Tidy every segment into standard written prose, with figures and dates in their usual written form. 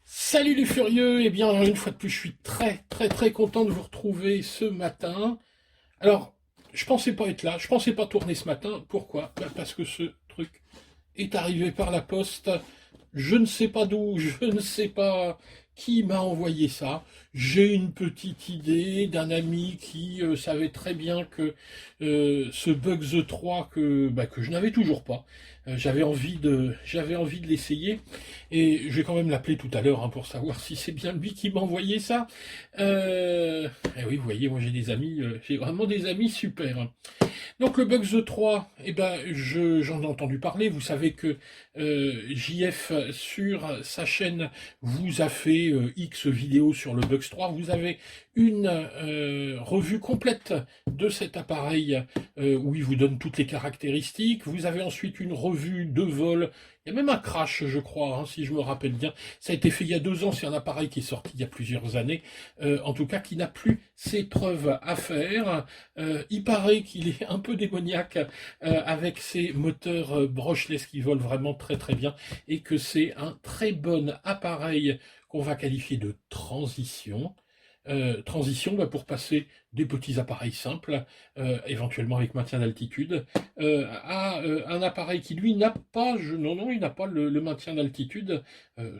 Salut les furieux, et bien une fois de plus je suis très content de vous retrouver ce matin. Alors, je pensais pas être là, je pensais pas tourner ce matin. Pourquoi? Parce que ce truc est arrivé par la poste. Je ne sais pas d'où, je ne sais pas qui m'a envoyé ça. J'ai une petite idée d'un ami qui savait très bien que ce Bugs 3 que je n'avais toujours pas. J'avais envie de l'essayer et je vais quand même l'appeler tout à l'heure, hein, pour savoir si c'est bien lui qui m'a envoyé ça. Et oui, vous voyez, moi j'ai des amis, j'ai vraiment des amis super. Donc le Bugs 3, j'en ai entendu parler. Vous savez que JF sur sa chaîne vous a fait X vidéos sur le Bugs 3. Vous avez une revue complète de cet appareil où il vous donne toutes les caractéristiques. Vous avez ensuite une revue de vol. Il y a même un crash, je crois, hein, si je me rappelle bien. Ça a été fait il y a 2 ans. C'est un appareil qui est sorti il y a plusieurs années. En tout cas, qui n'a plus ses preuves à faire. Il paraît qu'il est un peu démoniaque avec ses moteurs brushless qui volent vraiment très bien et que c'est un très bon appareil qu'on va qualifier de transition. Transition pour passer des petits appareils simples, éventuellement avec maintien d'altitude, à un appareil qui lui n'a pas, non, il n'a pas le maintien d'altitude.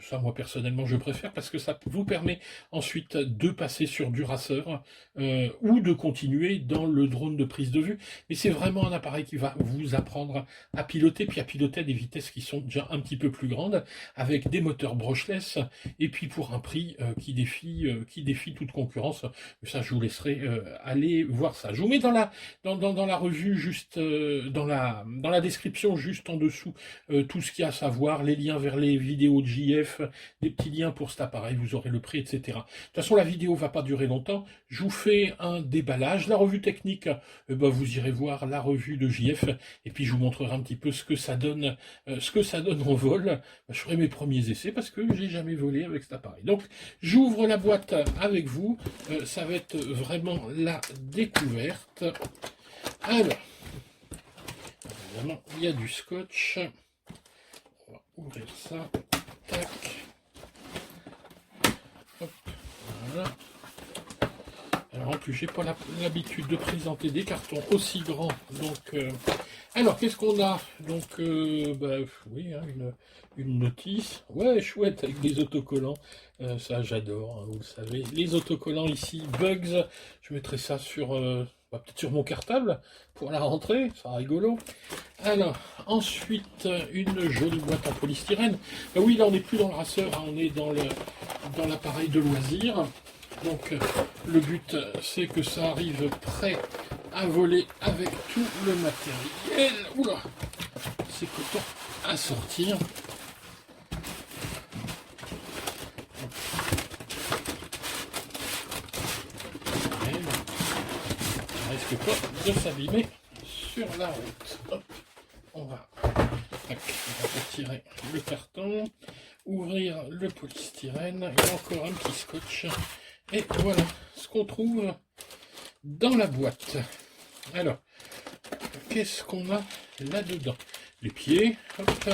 Ça, moi personnellement, je préfère parce que ça vous permet ensuite de passer sur du racer ou de continuer dans le drone de prise de vue. Mais c'est vraiment un appareil qui va vous apprendre à piloter, puis à piloter à des vitesses qui sont déjà un petit peu plus grandes, avec des moteurs brushless, et puis pour un prix qui défie toute concurrence. Ça, je vous laisserai aller voir ça. Je vous mets dans la revue, juste dans la description, juste en dessous, tout ce qu'il y a à savoir, les liens vers les vidéos de JF, des petits liens pour cet appareil, vous aurez le prix, etc. De toute façon, la vidéo va pas durer longtemps. Je vous fais un déballage. La revue technique, vous irez voir la revue de JF, et puis je vous montrerai un petit peu ce que ça donne en vol. Je ferai mes premiers essais parce que j'ai jamais volé avec cet appareil. Donc, j'ouvre la boîte avec vous. Ça va être vraiment la découverte. Alors, évidemment, il y a du scotch. On va ouvrir ça. Tac. Hop. Voilà. Alors en plus, j'ai pas l'habitude de présenter des cartons aussi grands. Donc, alors qu'est-ce qu'on a? Donc, oui, hein, une notice. Ouais, chouette, avec des autocollants. Ça, j'adore, hein, vous le savez. Les autocollants ici, Bugs. Je mettrai ça sur, peut-être sur mon cartable pour la rentrée. Ça sera rigolo. Alors, ensuite, une jolie boîte en polystyrène. Oui, là, on n'est plus dans le racer, hein, on est dans l'appareil de loisir. Donc le but c'est que ça arrive prêt à voler avec tout le matériel. Oula, c'est coton à sortir. Ça risque pas de s'abîmer sur la route. Hop, on va retirer le carton, ouvrir le polystyrène, il y a encore un petit scotch. Et voilà ce qu'on trouve dans la boîte. Alors, qu'est-ce qu'on a là-dedans? Les pieds, hop,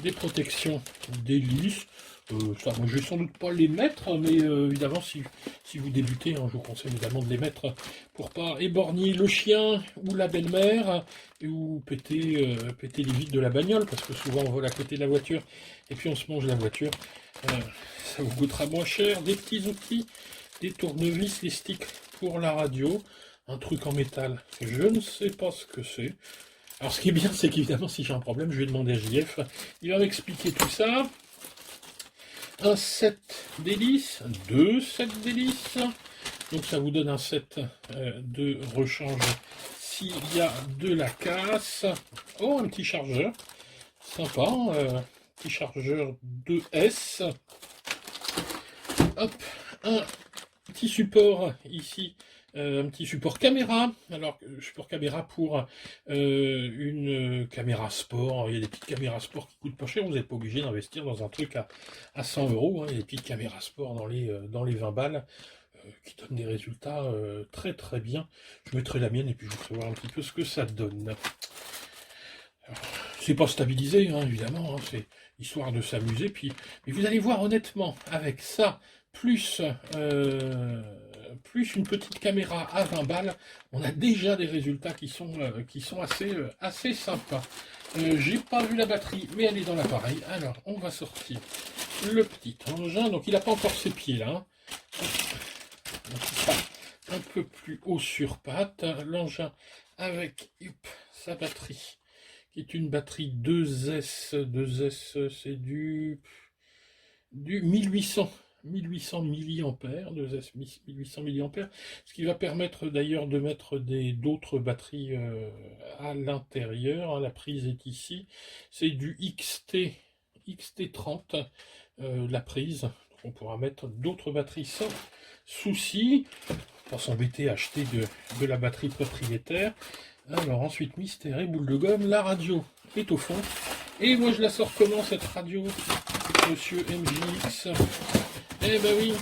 des protections d'hélice. Ça, moi, je vais sans doute pas les mettre, mais évidemment, si vous débutez, hein, je vous conseille évidemment de les mettre pour pas éborgner le chien ou la belle-mère ou péter les vitres de la bagnole, parce que souvent on vole à côté de la voiture et puis on se mange la voiture. Ça vous coûtera moins cher. Des petits outils, des tournevis, les sticks pour la radio, un truc en métal, je ne sais pas ce que c'est. Alors ce qui est bien, c'est qu'évidemment, si j'ai un problème, je vais demander à JF, il va m'expliquer tout ça. Un set d'hélices, 2 sets d'hélices, donc ça vous donne un set de rechange s'il y a de la casse. Oh, un petit chargeur, sympa, petit chargeur 2S. Hop, un petit support ici, un petit support caméra. Alors, support caméra pour une caméra sport. Il y a des petites caméras sport qui coûtent pas cher. Vous n'êtes pas obligé d'investir dans un truc à 100 €. Hein. Il y a des petites caméras sport dans les 20 balles qui donnent des résultats très bien. Je mettrai la mienne et puis je vous ferai voir un petit peu ce que ça donne. c'est pas stabilisé, hein, évidemment, hein, c'est histoire de s'amuser. Mais vous allez voir honnêtement, avec ça, plus, plus une petite caméra à 20 balles, on a déjà des résultats qui sont assez sympas. J'ai pas vu la batterie, mais elle est dans l'appareil. Alors, on va sortir le petit engin. Donc, il n'a pas encore ses pieds là. Hein. Donc, il sera un peu plus haut sur pattes. L'engin avec sa batterie, qui est une batterie 2S. 2S, c'est du 1800 milliampères, 2S 1800 milliampères, ce qui va permettre d'ailleurs de mettre d'autres batteries à l'intérieur. Hein. La prise est ici. C'est du XT30, la prise. Donc on pourra mettre d'autres batteries sans souci. Pas s'embêter à acheter de la batterie propriétaire. Alors ensuite, mystère et boule de gomme, la radio est au fond. Et moi je la sors comment cette radio, monsieur MJX? Eh ben oui,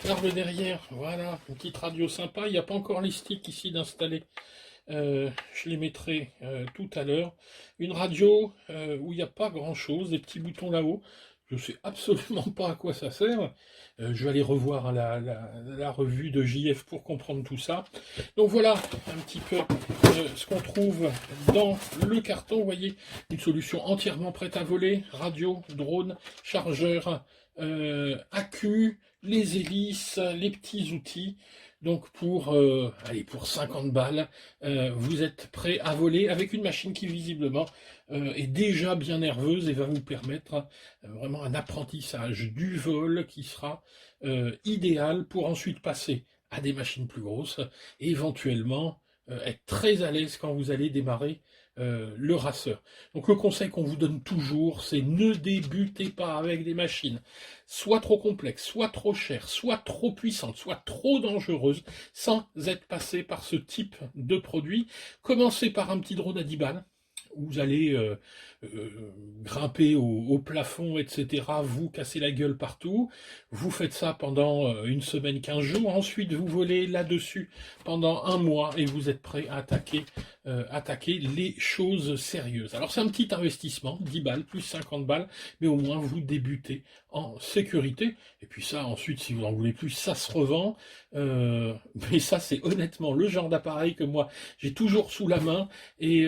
par le derrière, voilà, une petite radio sympa. Il n'y a pas encore les sticks ici d'installer. Je les mettrai tout à l'heure. Une radio où il n'y a pas grand chose, des petits boutons là-haut. Je ne sais absolument pas à quoi ça sert. Je vais aller revoir la revue de JF pour comprendre tout ça. Donc voilà un petit peu ce qu'on trouve dans le carton. Vous voyez, une solution entièrement prête à voler. Radio, drone, chargeur, accu, les hélices, les petits outils. Donc pour 50 balles, vous êtes prêt à voler avec une machine qui visiblement est déjà bien nerveuse et va vous permettre vraiment un apprentissage du vol qui sera idéal pour ensuite passer à des machines plus grosses et éventuellement être très à l'aise quand vous allez démarrer le raceur. Donc le conseil qu'on vous donne toujours, c'est ne débutez pas avec des machines soit trop complexes, soit trop chères, soit trop puissantes, soit trop dangereuses, sans être passé par ce type de produit. Commencez par un petit drone à 10 balles. Vous allez grimper au plafond, etc., vous cassez la gueule partout, vous faites ça pendant une semaine, 15 jours, ensuite vous volez là-dessus pendant un mois et vous êtes prêt à attaquer les choses sérieuses. Alors c'est un petit investissement, 10 balles plus 50 balles, mais au moins vous débutez en sécurité, et puis ça ensuite si vous en voulez plus, ça se revend, mais ça c'est honnêtement le genre d'appareil que moi j'ai toujours sous la main, et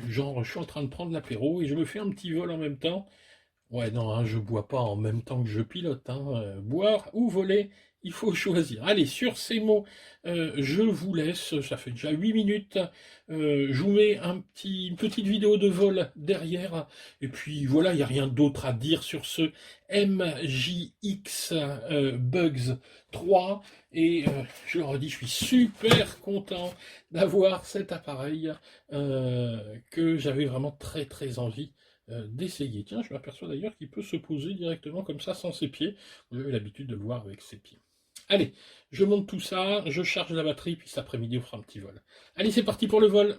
genre je suis en train de prendre l'apéro et je me fais un petit vol en même temps. Ouais non, hein, je bois pas en même temps que je pilote, hein. Boire ou voler, il faut choisir. Allez, sur ces mots, je vous laisse, ça fait déjà 8 minutes, je vous mets une petite vidéo de vol derrière, et puis voilà, il n'y a rien d'autre à dire sur ce MJX Bugs 3, et je le redis, je suis super content d'avoir cet appareil que j'avais vraiment très très envie d'essayer. Tiens, je m'aperçois d'ailleurs qu'il peut se poser directement comme ça sans ses pieds. Vous avez l'habitude de le voir avec ses pieds. Allez, je monte tout ça, je charge la batterie, puis cet après-midi on fera un petit vol. Allez, c'est parti pour le vol.